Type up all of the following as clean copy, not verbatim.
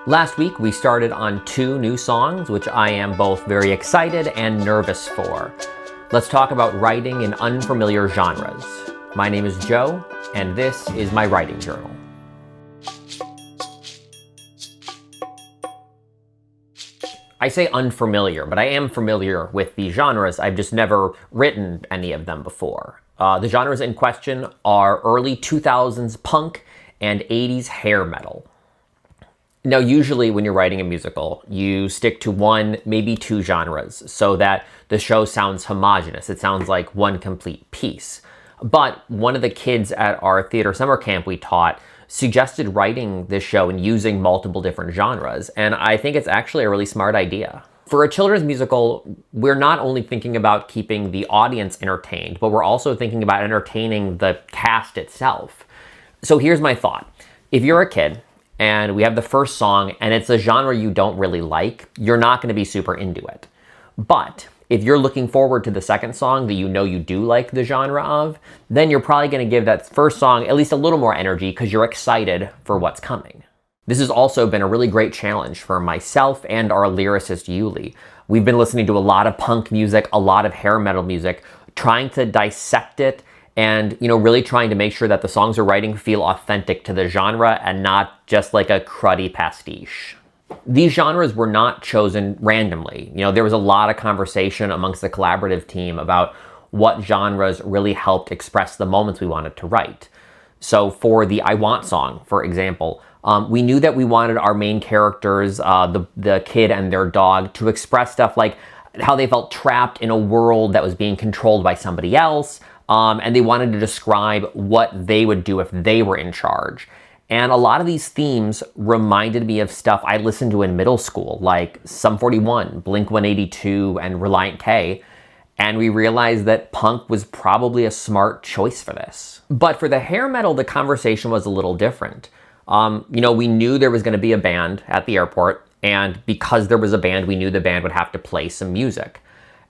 Last week, we started on 2 new songs, which I am both very excited and nervous for. Let's talk about writing in unfamiliar genres. My name is Joe, and this is my writing journal. I say unfamiliar, but I am familiar with these genres. I've just never written any of them before. The genres in question are early 2000s punk and 80s hair metal. Now, usually when you're writing a musical, you stick to 1, maybe 2 genres so that the show sounds homogenous. It sounds like one complete piece. But one of the kids at our theater summer camp we taught suggested writing this show and using multiple different genres, and I think it's actually a really smart idea. For a children's musical, we're not only thinking about keeping the audience entertained, but we're also thinking about entertaining the cast itself. So here's my thought. If you're a kid, and we have the first song, and it's a genre you don't really like, you're not going to be super into it. But if you're looking forward to the second song that you know you do like the genre of, then you're probably going to give that first song at least a little more energy because you're excited for what's coming. This has also been a really great challenge for myself and our lyricist, Yuli. We've been listening to a lot of punk music, a lot of hair metal music, trying to dissect it and, really trying to make sure that the songs we're writing feel authentic to the genre and not just like a cruddy pastiche. These genres were not chosen randomly. There was a lot of conversation amongst the collaborative team about what genres really helped express the moments we wanted to write. So for the I Want song, for example, we knew that we wanted our main characters, the kid and their dog, to express stuff like how they felt trapped in a world that was being controlled by somebody else, and they wanted to describe what they would do if they were in charge. And a lot of these themes reminded me of stuff I listened to in middle school, like Sum 41, Blink-182, and Relient K. And we realized that punk was probably a smart choice for this. But for the hair metal, the conversation was a little different. We knew there was going to be a band at the airport, and because there was a band, we knew the band would have to play some music.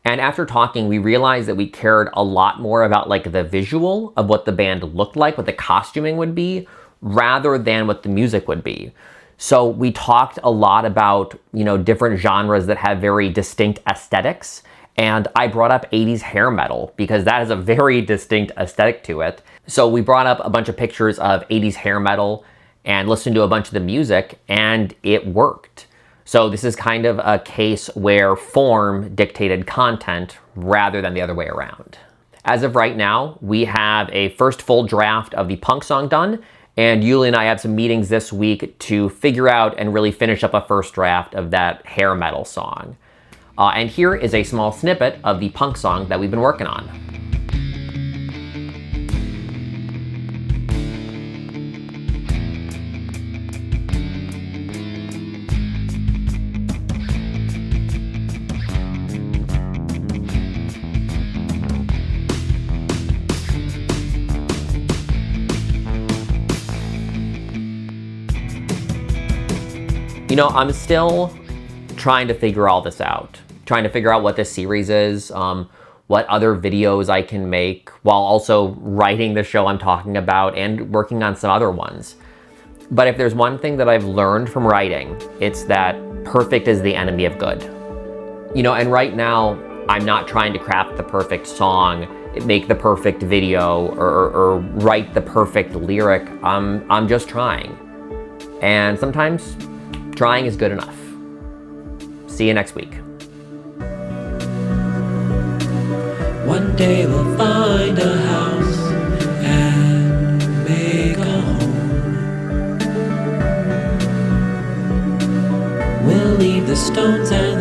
And after talking, we realized that we cared a lot more about like the visual of what the band looked like, what the costuming would be, rather than what the music would be. So we talked a lot about, different genres that have very distinct aesthetics. And I brought up 80s hair metal because that has a very distinct aesthetic to it. So we brought up a bunch of pictures of 80s hair metal and listened to a bunch of the music, and it worked. So this is kind of a case where form dictated content rather than the other way around. As of right now, we have a first full draft of the punk song done, and Yuli and I have some meetings this week to figure out and really finish up a first draft of that hair metal song. And here is a small snippet of the punk song that we've been working on. I'm still trying to figure all this out. Trying to figure out what this series is, what other videos I can make, while also writing the show I'm talking about and working on some other ones. But if there's one thing that I've learned from writing, it's that perfect is the enemy of good. And right now, I'm not trying to craft the perfect song, make the perfect video, or write the perfect lyric. I'm just trying. And sometimes trying is good enough. See you next week. One day we'll find a house and make a home. We'll leave the stones and